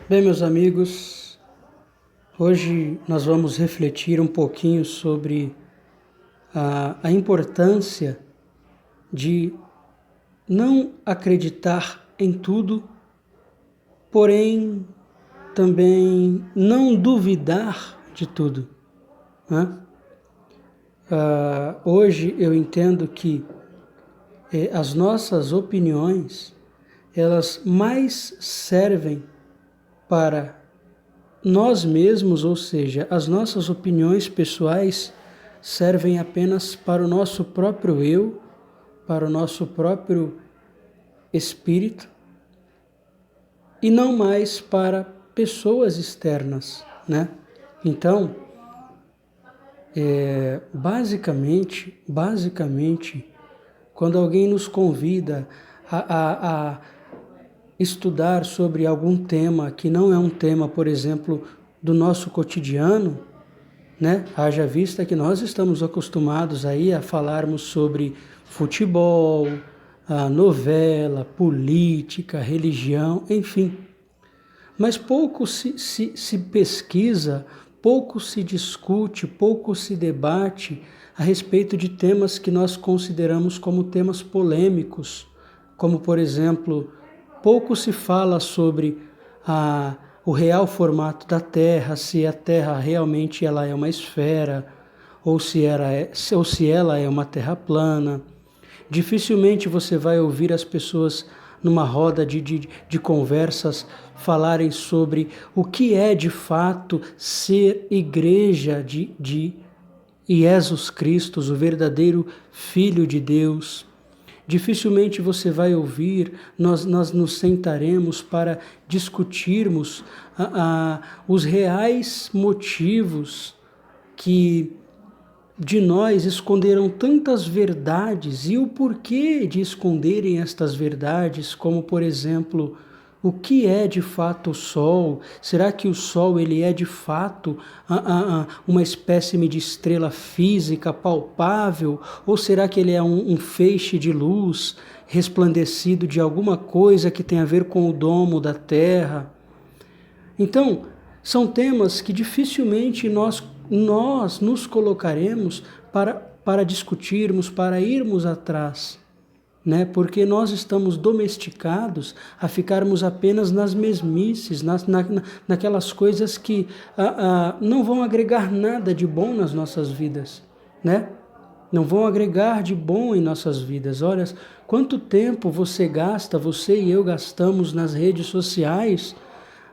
Bem, meus amigos, hoje nós vamos refletir um pouquinho sobre a importância de não acreditar em tudo, porém também não duvidar de tudo, né? Hoje eu entendo que as nossas opiniões, elas mais servem para nós mesmos, ou seja, as nossas opiniões pessoais servem apenas para o nosso próprio eu, para o nosso próprio espírito e não mais para pessoas externas, né? Então, basicamente, quando alguém nos convida a estudar sobre algum tema que não é um tema, por exemplo, do nosso cotidiano, né? Haja vista que nós estamos acostumados aí a falarmos sobre futebol, a novela, política, religião, enfim. Mas pouco se pesquisa, pouco se discute, pouco se debate a respeito de temas que nós consideramos como temas polêmicos, como, por exemplo, pouco se fala sobre o real formato da Terra, se a Terra realmente ela é uma esfera, ou se ela é uma terra plana. Dificilmente você vai ouvir as pessoas numa roda de conversas falarem sobre o que é de fato ser igreja de Jesus Cristo, o verdadeiro Filho de Deus. Dificilmente você vai ouvir, nós nos sentaremos para discutirmos os reais motivos que de nós esconderam tantas verdades e o porquê de esconderem estas verdades, como por exemplo, o que é de fato o Sol? Será que o Sol ele é de fato uma espécime de estrela física palpável? Ou será que ele é um feixe de luz resplandecido de alguma coisa que tem a ver com o domo da Terra? Então, são temas que dificilmente nós nos colocaremos para discutirmos, para irmos atrás, né? Porque nós estamos domesticados a ficarmos apenas nas mesmices, naquelas coisas que não vão agregar nada de bom nas nossas vidas, né? Não vão agregar de bom em nossas vidas. Olha, quanto tempo você e eu gastamos nas redes sociais,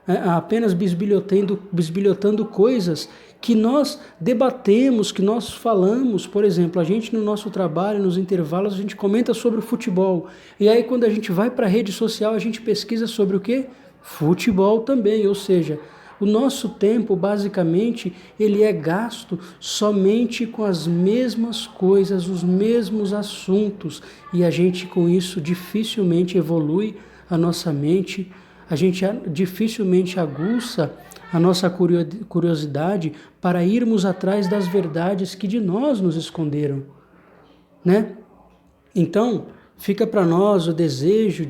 apenas bisbilhotando coisas que nós debatemos, que nós falamos. Por exemplo, a gente no nosso trabalho, nos intervalos, a gente comenta sobre o futebol. E aí quando a gente vai para a rede social, a gente pesquisa sobre o quê? Futebol também, ou seja, o nosso tempo, basicamente, ele é gasto somente com as mesmas coisas, os mesmos assuntos. E a gente, com isso, dificilmente evolui a nossa mente, a gente dificilmente aguça a nossa curiosidade para irmos atrás das verdades que de nós nos esconderam, né? Então, fica para nós o desejo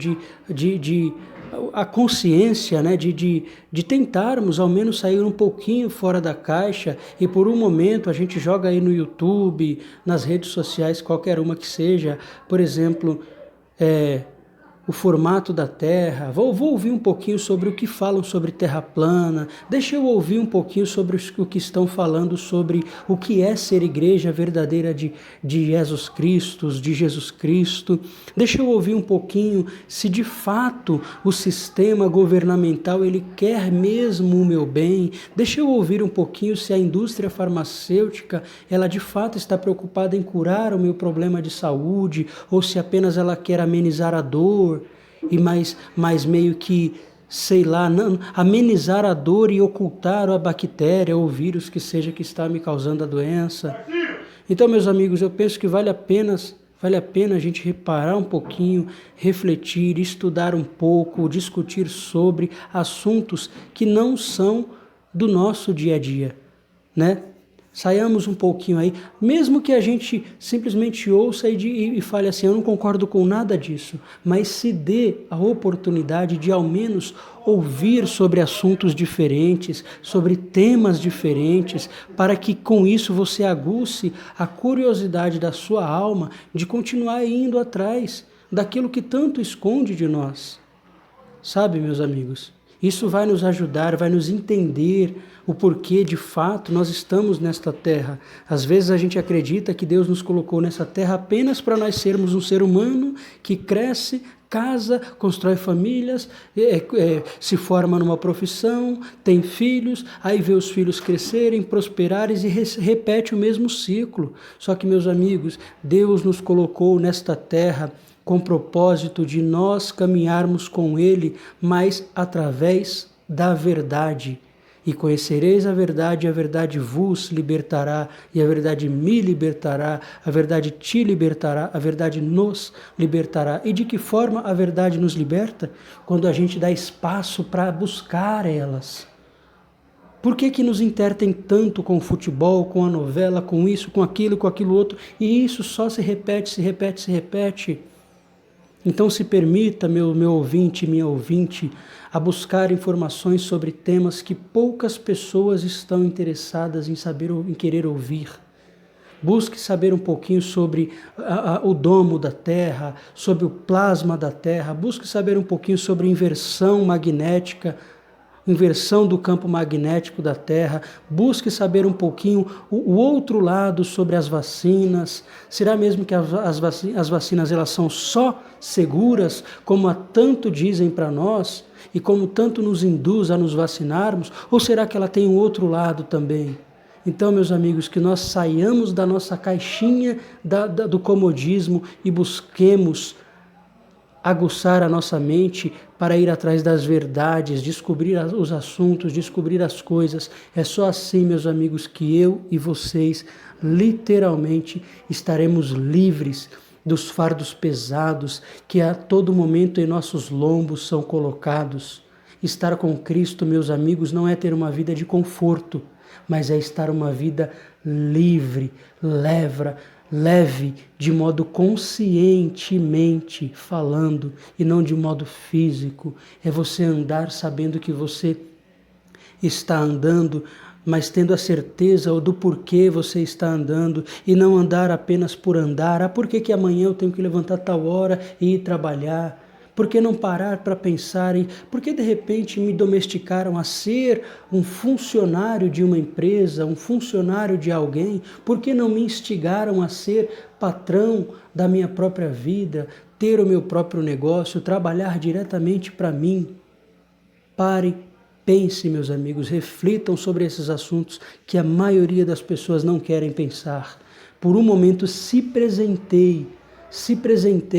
a consciência, né, de tentarmos ao menos sair um pouquinho fora da caixa e por um momento a gente joga aí no YouTube, nas redes sociais, qualquer uma que seja, por exemplo, o formato da Terra. Vou ouvir um pouquinho sobre o que falam sobre Terra plana. Deixa eu ouvir um pouquinho sobre o que estão falando sobre o que é ser igreja verdadeira de Jesus Cristo. Deixa eu ouvir um pouquinho se de fato o sistema governamental ele quer mesmo o meu bem. Deixa eu ouvir um pouquinho se a indústria farmacêutica ela de fato está preocupada em curar o meu problema de saúde ou se apenas ela quer amenizar a dor e mais meio que, sei lá, não, amenizar a dor e ocultar a bactéria ou o vírus que seja que está me causando a doença. Então, meus amigos, eu penso que vale a pena a gente reparar um pouquinho, refletir, estudar um pouco, discutir sobre assuntos que não são do nosso dia a dia, né? Saiamos um pouquinho aí, mesmo que a gente simplesmente ouça e fale assim, eu não concordo com nada disso, mas se dê a oportunidade de ao menos ouvir sobre assuntos diferentes, sobre temas diferentes, para que com isso você aguce a curiosidade da sua alma de continuar indo atrás daquilo que tanto esconde de nós. Sabe, meus amigos, isso vai nos ajudar, vai nos entender o porquê de fato nós estamos nesta terra. Às vezes a gente acredita que Deus nos colocou nessa terra apenas para nós sermos um ser humano que cresce, casa, constrói famílias, se forma numa profissão, tem filhos, aí vê os filhos crescerem, prosperarem e repete o mesmo ciclo. Só que, meus amigos, Deus nos colocou nesta terra com o propósito de nós caminharmos com Ele, mas através da verdade. E conhecereis a verdade vos libertará, e a verdade me libertará, a verdade te libertará, a verdade nos libertará. E de que forma a verdade nos liberta? Quando a gente dá espaço para buscar elas. Por que nos intertem tanto com o futebol, com a novela, com isso, com aquilo outro, e isso só se repete, se repete, se repete? Então se permita, meu ouvinte, minha ouvinte, a buscar informações sobre temas que poucas pessoas estão interessadas em saber ou em querer ouvir. Busque saber um pouquinho sobre o domo da Terra, sobre o plasma da Terra, busque saber um pouquinho sobre inversão magnética, inversão do campo magnético da Terra, busque saber um pouquinho o outro lado sobre as vacinas. Será mesmo que as vacinas elas são só seguras, como a tanto dizem para nós, e como tanto nos induz a nos vacinarmos, ou será que ela tem um outro lado também? Então, meus amigos, que nós saiamos da nossa caixinha do comodismo e busquemos aguçar a nossa mente para ir atrás das verdades, descobrir os assuntos, descobrir as coisas. É só assim, meus amigos, que eu e vocês literalmente estaremos livres dos fardos pesados que a todo momento em nossos lombos são colocados. Estar com Cristo, meus amigos, não é ter uma vida de conforto, mas é estar uma vida livre, leve, de modo conscientemente falando e não de modo físico. É você andar sabendo que você está andando, mas tendo a certeza do porquê você está andando e não andar apenas por andar. Por que amanhã eu tenho que levantar tal hora e ir trabalhar? Por que não parar para pensar em por que de repente me domesticaram a ser um funcionário de uma empresa, um funcionário de alguém? Por que não me instigaram a ser patrão da minha própria vida, ter o meu próprio negócio, trabalhar diretamente para mim? Pare, pense, meus amigos, reflitam sobre esses assuntos que a maioria das pessoas não querem pensar. Por um momento se presenteie,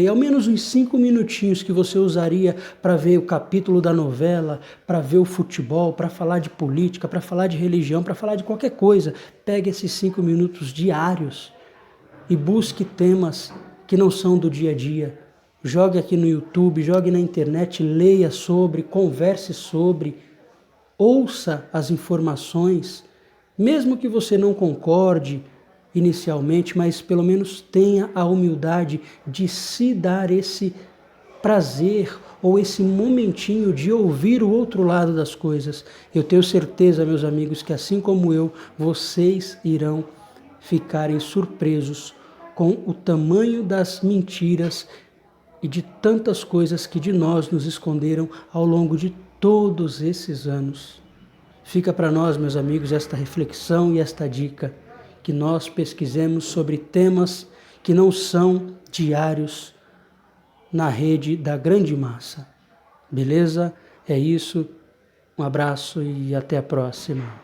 ao menos uns 5 minutinhos que você usaria para ver o capítulo da novela, para ver o futebol, para falar de política, para falar de religião, para falar de qualquer coisa. Pegue esses 5 minutos diários e busque temas que não são do dia a dia. Jogue aqui no YouTube, jogue na internet, leia sobre, converse sobre, ouça as informações, mesmo que você não concorde inicialmente, mas pelo menos tenha a humildade de se dar esse prazer ou esse momentinho de ouvir o outro lado das coisas. Eu tenho certeza, meus amigos, que assim como eu, vocês irão ficarem surpresos com o tamanho das mentiras e de tantas coisas que de nós nos esconderam ao longo de todos esses anos. Fica para nós, meus amigos, esta reflexão e esta dica, que nós pesquisemos sobre temas que não são diários na rede da grande massa. Beleza? É isso. Um abraço e até a próxima.